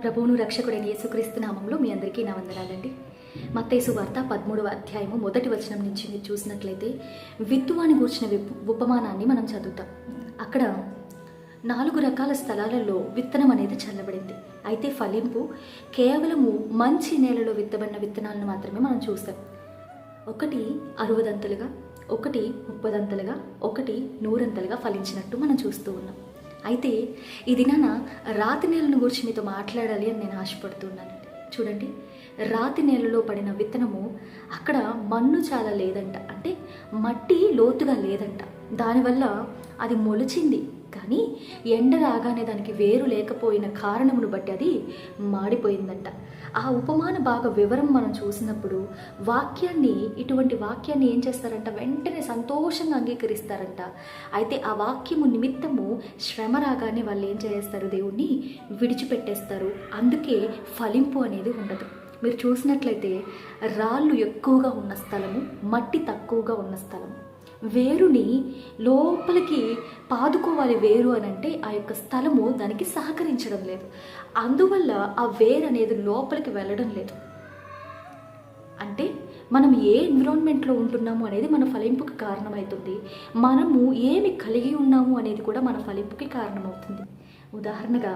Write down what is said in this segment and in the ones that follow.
ప్రభువును రక్షకుడైన యేసుక్రీస్తు నామంలో మీ అందరికీ నా వందనాలండి. మత్తయి సువార్త 13వ అధ్యాయము 1వ వచనం నుంచి మీరు చూసినట్లయితే విత్తువాని గూర్చిన ఉపమానాన్ని మనం చదువుతాం. అక్కడ 4 రకాల స్థలాలలో విత్తనం అనేది చల్లబడింది. అయితే ఫలింపు కేవలము మంచి నేలలో విత్తబడిన విత్తనాలను మాత్రమే మనం చూస్తాం. ఒకటి 60 ఒకటి 30 ఒకటి 100 ఫలించినట్టు మనం చూస్తూ ఉన్నాం. అయితే ఈ దినాన రాతి నేలను గురించి మీతో మాట్లాడాలి అని నేను ఆశపడుతున్నానండి. చూడండి, రాతి నేలలో పడిన విత్తనము అక్కడ మన్ను చాలా లేదంట, అంటే మట్టి లోతుగా లేదంట. దానివల్ల అది మొలిచింది, కానీ ఎండ రాగానే దానికి వేరు లేకపోయిన కారణమును బట్టి అది మాడిపోయిందంట. ఆ ఉపమాన భాగ వివరం మనం చూసినప్పుడు ఇటువంటి వాక్యాన్ని ఏం చేస్తారంట, వెంటనే సంతోషంగా అంగీకరిస్తారంట. అయితే ఆ వాక్యము నిమిత్తము శ్రమ రాగానే వాళ్ళు ఏం చేస్తారు, దేవుణ్ణి విడిచిపెట్టేస్తారు. అందుకే ఫలింపు అనేది ఉండదు. మీరు చూసినట్లయితే రాళ్ళు ఎక్కువగా ఉన్న స్థలము, మట్టి తక్కువగా ఉన్న స్థలము, వేరుని లోపలికి పాదుకోవాలి వేరు అని అంటే ఆ యొక్క స్థలము దానికి సహకరించడం లేదు. అందువల్ల ఆ వేరు అనేది లోపలికి వెళ్ళడం లేదు. అంటే మనం ఏ ఎన్విరాన్మెంట్లో ఉంటున్నాము అనేది మన ఫలింపుకి కారణమవుతుంది. మనము ఏమి కలిగి ఉన్నాము అనేది కూడా మన ఫలింపుకి కారణమవుతుంది. ఉదాహరణగా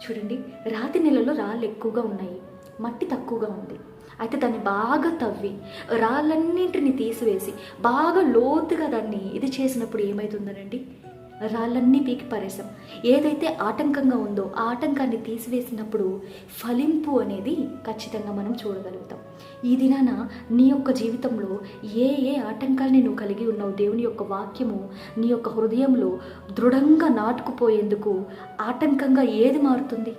చూడండి, రాతి నెలలో రాళ్ళు ఎక్కువగా ఉన్నాయి, మట్టి తక్కువగా ఉంది. అయితే దాన్ని బాగా తవ్వి రాళ్ళన్నింటిని తీసివేసి బాగా లోతుగా దాన్ని ఇది చేసినప్పుడు ఏమవుతుందనండి, రాళ్ళన్నీ పీకి పారేసాం. ఏదైతే ఆటంకంగా ఉందో ఆ ఆటంకాన్ని తీసివేసినప్పుడు ఫలింపు అనేది ఖచ్చితంగా మనం చూడగలుగుతాం. ఈ దినాన నీ యొక్క జీవితంలో ఏ ఆటంకాలని నువ్వు కలిగి ఉన్నావు, దేవుని యొక్క వాక్యము నీ యొక్క హృదయంలో దృఢంగా నాటుకుపోయేందుకు ఆటంకంగా ఏది మారుతుంది,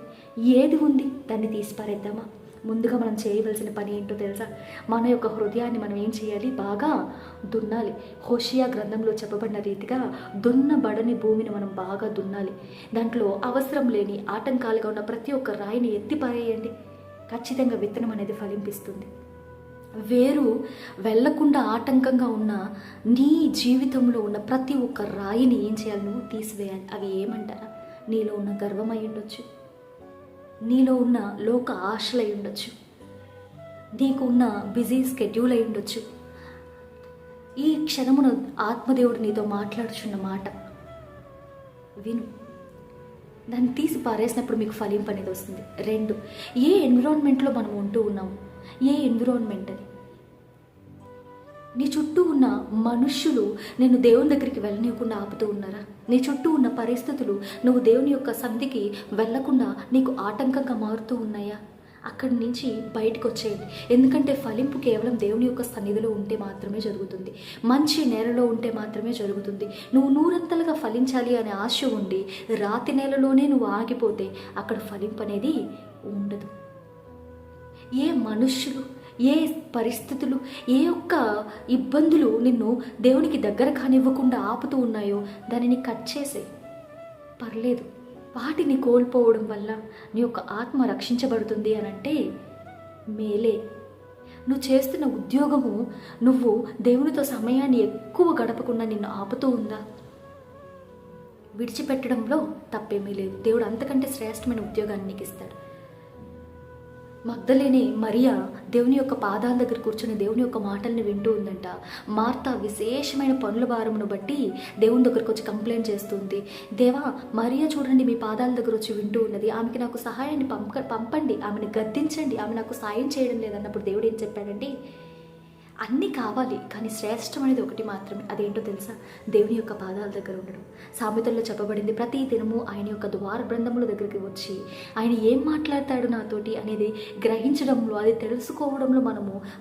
ఏది ఉంది, దాన్ని తీసి పారేద్దామా? ముందుగా మనం చేయవలసిన పని ఏంటో తెలుసా? మన యొక్క హృదయాన్ని మనం ఏం చేయాలి, బాగా దున్నాలి. హోషియా గ్రంథంలో చెప్పబడిన రీతిగా దున్నబడని భూమిని మనం బాగా దున్నాలి. దాంట్లో అవసరం లేని ఆటంకాలుగా ఉన్న ప్రతి ఒక్క రాయిని ఎత్తిపారేయండి. ఖచ్చితంగా విత్తనం అనేది ఫలింపిస్తుంది. వేరు వెళ్లకుండా ఆటంకంగా ఉన్న నీ జీవితంలో ఉన్న ప్రతి ఒక్క రాయిని ఏం చేయాలి, నువ్వు తీసివేయాలి. అవి ఏమంటారా? నీలో ఉన్న గర్వం అయి ఉండొచ్చు, నీలో ఉన్న లోక ఆశలు అయి ఉండొచ్చు, నీకు ఉన్న బిజీ స్కెడ్యూల్ అయి ఉండొచ్చు. ఈ క్షణమున ఆత్మదేవుడు నీతో మాట్లాడుచున్న మాట విను. దాన్ని తీసి పారేసినప్పుడు మీకు ఫలింపు అనేది వస్తుంది. 2, ఏ ఎన్విరాన్మెంట్లో మనం ఉంటూ ఉన్నాము, ఏ ఎన్విరాన్మెంట్ అది? నీ చుట్టూ ఉన్న మనుష్యులు నిన్ను దేవుని దగ్గరికి వెళ్ళనివ్వకుండా ఆపుతూ ఉన్నారా? నీ చుట్టూ ఉన్న పరిస్థితులు నువ్వు దేవుని యొక్క సన్నిధికి వెళ్లకుండా నీకు ఆటంకంగా మారుతూ ఉన్నాయా? అక్కడి నుంచి బయటకు వచ్చేయండి. ఎందుకంటే ఫలింపు కేవలం దేవుని యొక్క సన్నిధిలో ఉంటే మాత్రమే జరుగుతుంది, మంచి నేలలో ఉంటే మాత్రమే జరుగుతుంది. నువ్వు 100 ఫలించాలి అనే ఆశ ఉండి రాతి నేలలోనే నువ్వు ఆగిపోతే అక్కడ ఫలింపు అనేది ఉండదు. ఏ మనుష్యులు, ఏ పరిస్థితులు, ఏ ఒక్క ఇబ్బందులు నిన్ను దేవునికి దగ్గర కానివ్వకుండా ఆపుతూ ఉన్నాయో దానిని కట్ చేసే, పర్లేదు. వాటిని కోల్పోవడం వల్ల నీ యొక్క ఆత్మ రక్షించబడుతుంది అని అంటే మేలే. నువ్వు చేస్తున్న ఉద్యోగము నువ్వు దేవునితో సమయాన్ని ఎక్కువ గడపకుండా నిన్ను ఆపుతూ ఉందా? విడిచిపెట్టడంలో తప్పేమీ లేదు. దేవుడు అంతకంటే శ్రేష్టమైన ఉద్యోగాన్ని నీకు ఇస్తాడు. మగ్దలేని మరియా దేవుని యొక్క పాదాల దగ్గర కూర్చొని దేవుని యొక్క మాటల్ని వింటూ ఉందంట. మార్తా విశేషమైన పనుల భారమును బట్టి దేవుని దగ్గరకు వచ్చి కంప్లైంట్ చేస్తుంది. దేవా, మరియా చూడండి మీ పాదాల దగ్గర వచ్చి వింటూ ఉన్నది, ఆమెకి నాకు సహాయాన్ని పంపండి, ఆమెను గద్దించండి, ఆమె నాకు సాయం చేయడం లేదన్నప్పుడు దేవుడు ఏం చెప్పాడండి, అన్నీ కావాలి కానీ శ్రేష్టమైనది ఒకటి మాత్రమే. అదేంటో తెలుసా? దేవుని యొక్క పాదాల దగ్గర ఉండడం. సామెతల్లో చెప్పబడింది, ప్రతి దినము ఆయన యొక్క ద్వార బృందముల దగ్గరికి వచ్చి ఆయన ఏం మాట్లాడతాడు నాతోటి అనేది గ్రహించడంలో, అది తెలుసుకోవడంలో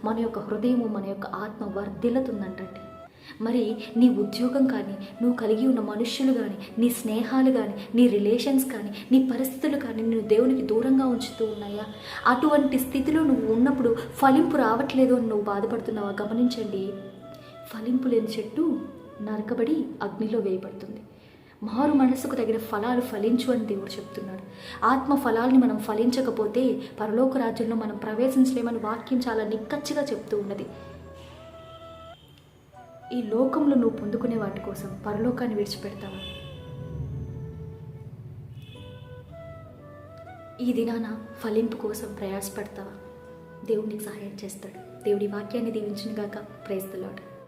మన యొక్క హృదయము, మన యొక్క ఆత్మ వర్ధిల్లుతుందంటండి. మరి నీ ఉద్యోగం కానీ, నువ్వు కలిగి ఉన్న మనుష్యులు కానీ, నీ స్నేహాలు కానీ, నీ రిలేషన్స్ కానీ, నీ పరిస్థితులు కానీ నిన్ను దేవునికి దూరంగా ఉంచుతూ ఉన్నాయా? అటువంటి స్థితిలో నువ్వు ఉన్నప్పుడు ఫలింపు రావట్లేదు అని నువ్వు బాధపడుతున్నావా? గమనించండి, ఫలింపు లేని చెట్టు నరకబడి అగ్నిలో వేయబడుతుంది. మారు మనసుకు తగిన ఫలాలు ఫలించు అని దేవుడు చెప్తున్నాడు. ఆత్మ ఫలాల్ని మనం ఫలించకపోతే పరలోక రాజ్యంలో మనం ప్రవేశించలేమని వాక్యం చాలా నిక్కచ్చిగా చెప్తూ ఉన్నది. ఈ లోకంలో నువ్వు పొందుకునే వాటి కోసం పరలోకాన్ని విడిచిపెడతావా? ఈ దినాన ఫలింపు కోసం ప్రయాసపడతావా? దేవుడు నీకు సహాయం చేస్తాడు. దేవుడి వాక్యాన్ని దీవించును గాక. Praise the lord.